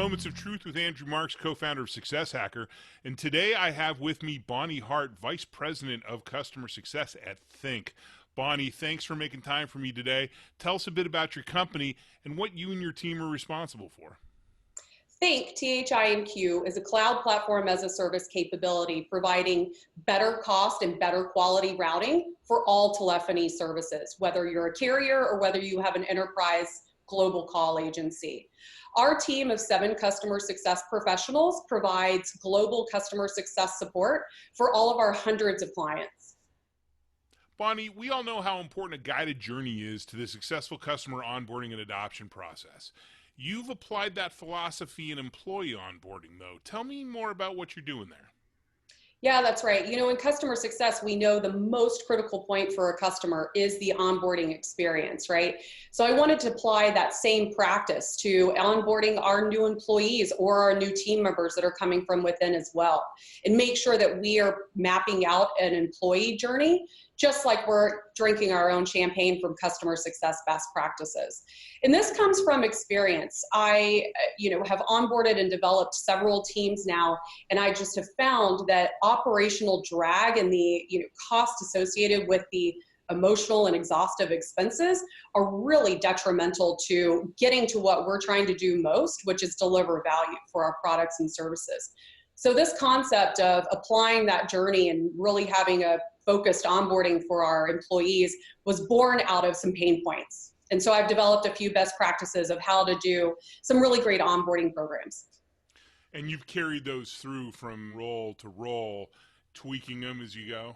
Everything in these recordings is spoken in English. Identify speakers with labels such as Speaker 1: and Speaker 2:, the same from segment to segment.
Speaker 1: Moments of Truth with Andrew Marks, co-founder of Success Hacker. And today I have with me Bonnye Hart, Vice President of Customer Success at thinQ. Bonnye, thanks for making time for me today. Tell us a bit about your company and what you and your team are responsible for.
Speaker 2: thinQ, thinQ, is a cloud platform as a service capability providing better cost and better quality routing for all telephony services, whether you're a carrier or whether you have an enterprise global call agency. Our team of 7 customer success professionals provides global customer success support for all of our hundreds of clients.
Speaker 1: Bonnye, we all know how important a guided journey is to the successful customer onboarding and adoption process. You've applied that philosophy in employee onboarding, though. Tell me more about what you're doing there.
Speaker 2: Yeah, that's right. You know, in customer success, we know the most critical point for a customer is the onboarding experience, right? So I wanted to apply that same practice to onboarding our new employees or our new team members that are coming from within as well, and make sure that we are mapping out an employee journey, just like we're drinking our own champagne from customer success best practices. And this comes from experience. I, have onboarded and developed several teams now, and I just have found that operational drag and the cost associated with the emotional and exhaustive expenses are really detrimental to getting to what we're trying to do most, which is deliver value for our products and services. So this concept of applying that journey and really having a focused onboarding for our employees was born out of some pain points. And so I've developed a few best practices of how to do some really great onboarding programs.
Speaker 1: And you've carried those through from role to role, tweaking them as you go?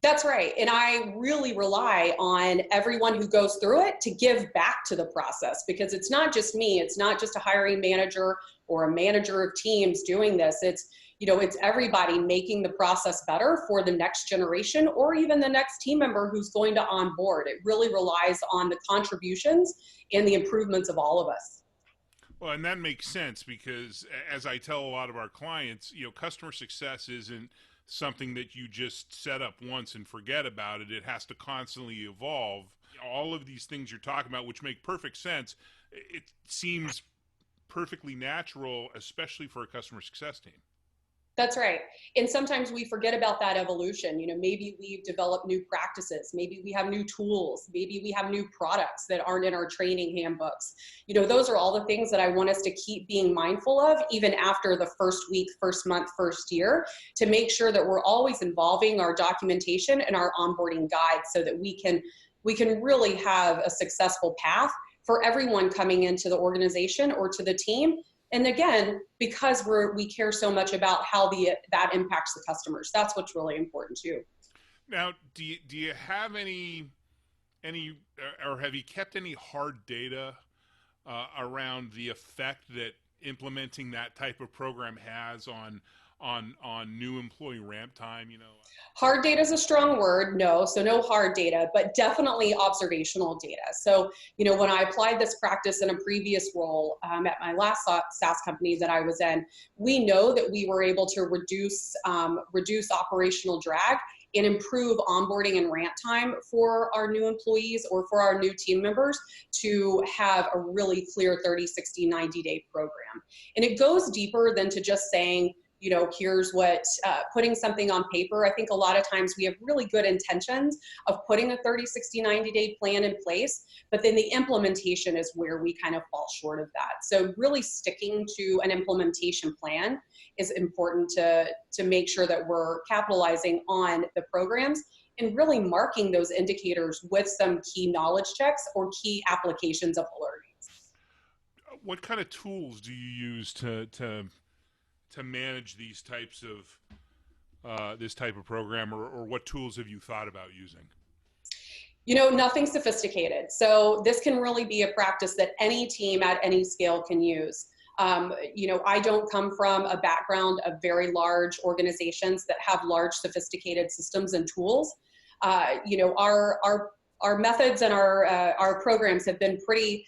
Speaker 2: That's right. And I really rely on everyone who goes through it to give back to the process, because it's not just me. It's not just a hiring manager or a manager of teams doing this. It's everybody making the process better for the next generation or even the next team member who's going to onboard. It really relies on the contributions and the improvements of all of us.
Speaker 1: Well, and that makes sense because, as I tell a lot of our clients, customer success isn't something that you just set up once and forget about it. It has to constantly evolve. All of these things you're talking about, which make perfect sense, it seems perfectly natural, especially for a customer success team.
Speaker 2: That's right. And sometimes we forget about that evolution. Maybe we've developed new practices. Maybe we have new tools. Maybe we have new products that aren't in our training handbooks. Those are all the things that I want us to keep being mindful of, even after the first week, first month, first year, to make sure that we're always involving our documentation and our onboarding guide so that we can really have a successful path for everyone coming into the organization or to the team. And again, because we care so much about how that impacts the customers, that's what's really important too.
Speaker 1: Now, do you have any, or have you kept any hard data around the effect that implementing that type of program has on new employee ramp time?
Speaker 2: Hard data is a strong word, no. So no hard data, but definitely observational data. So, when I applied this practice in a previous role at my last SaaS company that I was in, we know that we were able to reduce operational drag and improve onboarding and ramp time for our new employees or for our new team members to have a really clear 30, 60, 90-day program. And it goes deeper than to just saying, here's what, putting something on paper. I think a lot of times we have really good intentions of putting a 30, 60, 90-day plan in place, but then the implementation is where we kind of fall short of that. So really sticking to an implementation plan is important to make sure that we're capitalizing on the programs and really marking those indicators with some key knowledge checks or key applications of learnings.
Speaker 1: What kind of tools do you use to manage these types of this type of program, or what tools have you thought about using?
Speaker 2: Nothing sophisticated. So this can really be a practice that any team at any scale can use. I don't come from a background of very large organizations that have large sophisticated systems and tools. Our methods and our programs have been pretty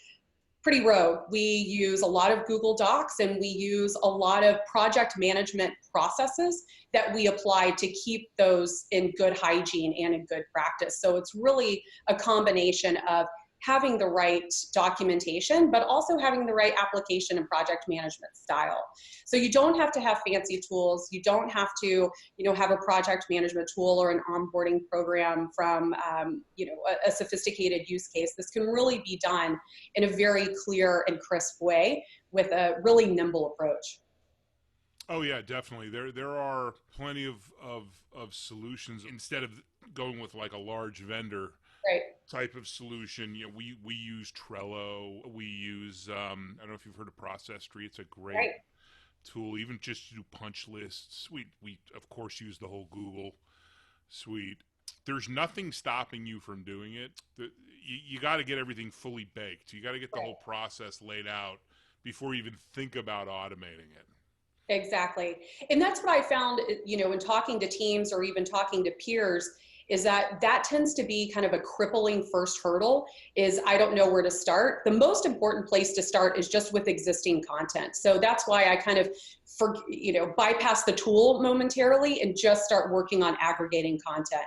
Speaker 2: rogue. We use a lot of Google Docs and we use a lot of project management processes that we apply to keep those in good hygiene and in good practice. So it's really a combination of having the right documentation, but also having the right application and project management style. So you don't have to have fancy tools. You don't have to, have a project management tool or an onboarding program from, a sophisticated use case. This can really be done in a very clear and crisp way with a really nimble approach.
Speaker 1: Oh yeah, definitely. There are plenty of solutions instead of going with like a large vendor
Speaker 2: Right.
Speaker 1: type of solution. We use Trello. We use I don't know if you've heard of Process Tree. It's a great
Speaker 2: Right.
Speaker 1: tool, even just to do punch lists. We of course use the whole Google suite. There's nothing stopping you from doing it. You got to get everything fully baked. You got to get the
Speaker 2: Right.
Speaker 1: whole process laid out before you even think about automating it.
Speaker 2: Exactly. And that's what I found, in talking to teams or even talking to peers, is that tends to be kind of a crippling first hurdle is I don't know where to start. The most important place to start is just with existing content. So that's why I kind of bypass the tool momentarily and just start working on aggregating content.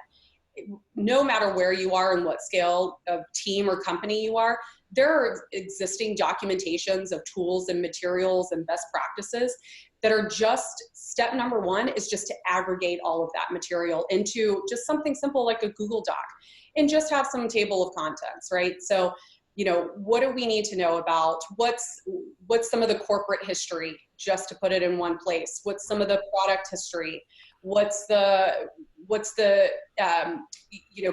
Speaker 2: No matter where you are and what scale of team or company you are, there are existing documentations of tools and materials and best practices that are just step number one is just to aggregate all of that material into just something simple like a Google Doc and just have some table of contents, right? So, what do we need to know about what's some of the corporate history, just to put it in one place? What's some of the product history? What's the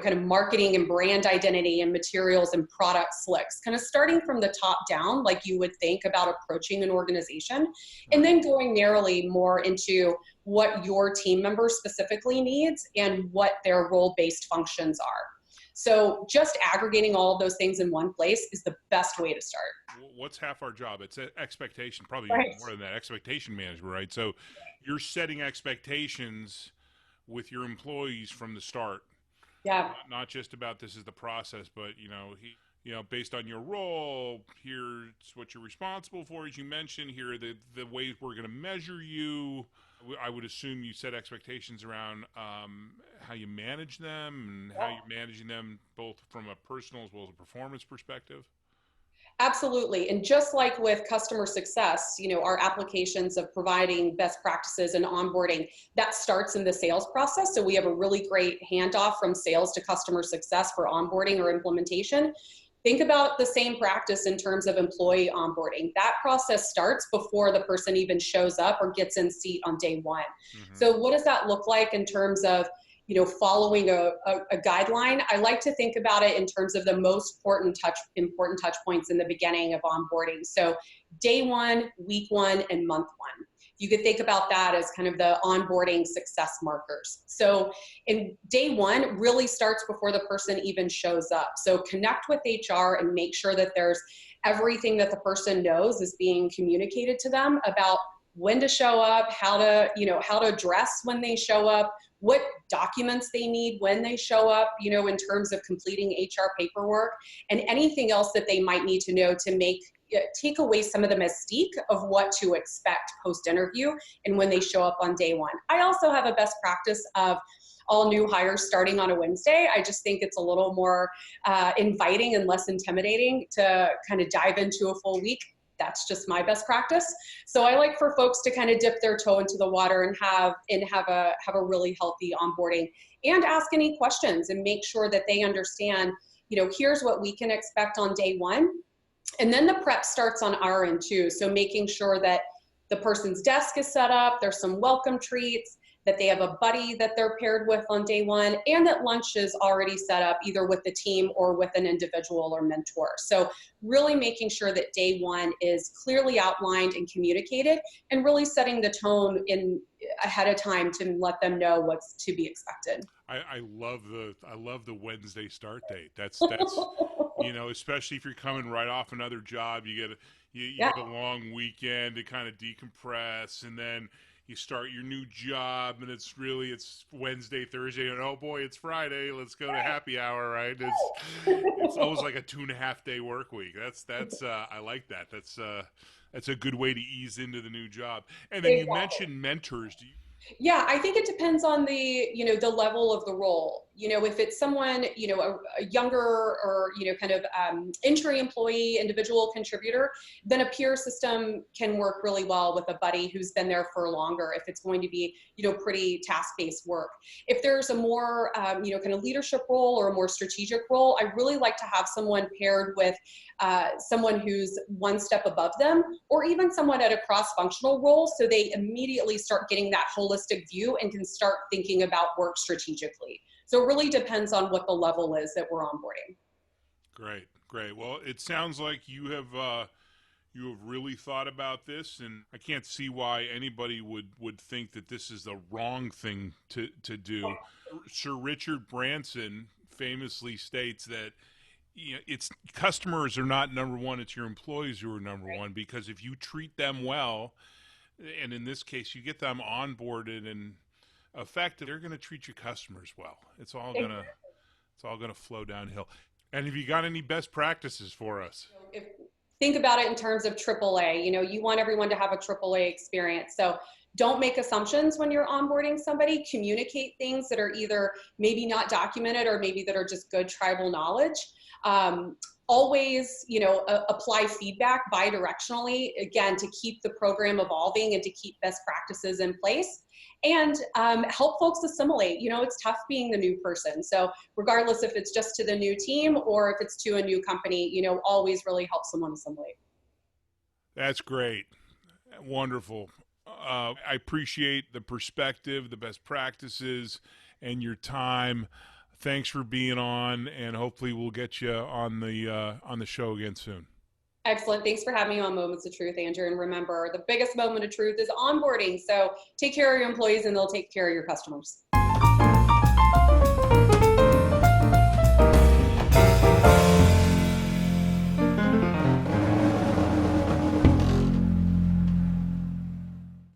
Speaker 2: kind of marketing and brand identity and materials and product slicks, kind of starting from the top down, like you would think about approaching an organization, and
Speaker 1: Right.
Speaker 2: then going narrowly more into what your team member specifically needs and what their role-based functions are. So just aggregating all of those things in one place is the best way to start.
Speaker 1: What's half our job? It's expectation, probably even
Speaker 2: Right.
Speaker 1: more than that, expectation management, right? So you're setting expectations with your employees from the start,
Speaker 2: Yeah.
Speaker 1: not just about this is the process, but based on your role, here's what you're responsible for, as you mentioned. Here are the ways we're going to measure you. I would assume you set expectations around how you manage them and how you're managing them both from a personal as well as a performance perspective.
Speaker 2: Absolutely. And just like with customer success, our applications of providing best practices and onboarding, that starts in the sales process. So we have a really great handoff from sales to customer success for onboarding or implementation. Think about the same practice in terms of employee onboarding. That process starts before the person even shows up or gets in seat on day one.
Speaker 1: Mm-hmm.
Speaker 2: So what does that look like in terms of following a guideline? I like to think about it in terms of the most important touch points in the beginning of onboarding. So day one, week one, and month one. You could think about that as kind of the onboarding success markers. So in day one really starts before the person even shows up. So connect with HR and make sure that there's everything that the person knows is being communicated to them about when to show up, how to dress when they show up, what documents they need when they show up, in terms of completing HR paperwork, and anything else that they might need to know to take away some of the mystique of what to expect post-interview and when they show up on day one. I also have a best practice of all new hires starting on a Wednesday. I just think it's a little more inviting and less intimidating to kind of dive into a full week. That's just my best practice. So I like for folks to kind of dip their toe into the water and have a really healthy onboarding and ask any questions and make sure that they understand, here's what we can expect on day one. And then the prep starts on our end too. So making sure that the person's desk is set up, there's some welcome treats, that they have a buddy that they're paired with on day one, and that lunch is already set up either with the team or with an individual or mentor. So really making sure that day one is clearly outlined and communicated, and really setting the tone ahead of time to let them know what's to be expected.
Speaker 1: I love the Wednesday start date. That's especially if you're coming right off another job, you
Speaker 2: Yeah.
Speaker 1: get a long weekend to kind of decompress, and then you start your new job, and it's Wednesday, Thursday, and oh boy, it's Friday. Let's go to happy hour, right? It's almost like a 2.5 day work week. That's I like that. That's a good way to ease into the new job. And then you
Speaker 2: Exactly.
Speaker 1: mentioned mentors. Do you?
Speaker 2: Yeah, I think it depends on the level of the role. if it's someone, a younger or, kind of entry employee, individual contributor, then a peer system can work really well with a buddy who's been there for longer if it's going to be, pretty task-based work. If there's a more, kind of leadership role or a more strategic role, I really like to have someone paired with someone who's one step above them, or even someone at a cross-functional role, so they immediately start getting that holistic view and can start thinking about work strategically. So it really depends on what the level is that we're onboarding.
Speaker 1: Great, great. Well, it sounds like you have really thought about this, and I can't see why anybody would think that this is the wrong thing to do. Sir Richard Branson famously states that it's customers are not number one; it's your employees who are number one. Because if you treat them well, and in this case, you get them onboarded and effective, they're going to treat your customers well. It's all gonna flow downhill. And have you got any best practices for us?
Speaker 2: Think about it in terms of AAA. You want everyone to have a AAA experience. So don't make assumptions when you're onboarding somebody. Communicate things that are either maybe not documented or maybe that are just good tribal knowledge. Always, apply feedback bi-directionally, again, to keep the program evolving and to keep best practices in place, and help folks assimilate. It's tough being the new person. So regardless if it's just to the new team or if it's to a new company, always really help someone assimilate.
Speaker 1: That's great. Wonderful. I appreciate the perspective, the best practices, and your time. Thanks for being on, and hopefully we'll get you on the show again soon.
Speaker 2: Excellent. Thanks for having me on Moments of Truth, Andrew. And remember, the biggest moment of truth is onboarding. So take care of your employees and they'll take care of your customers.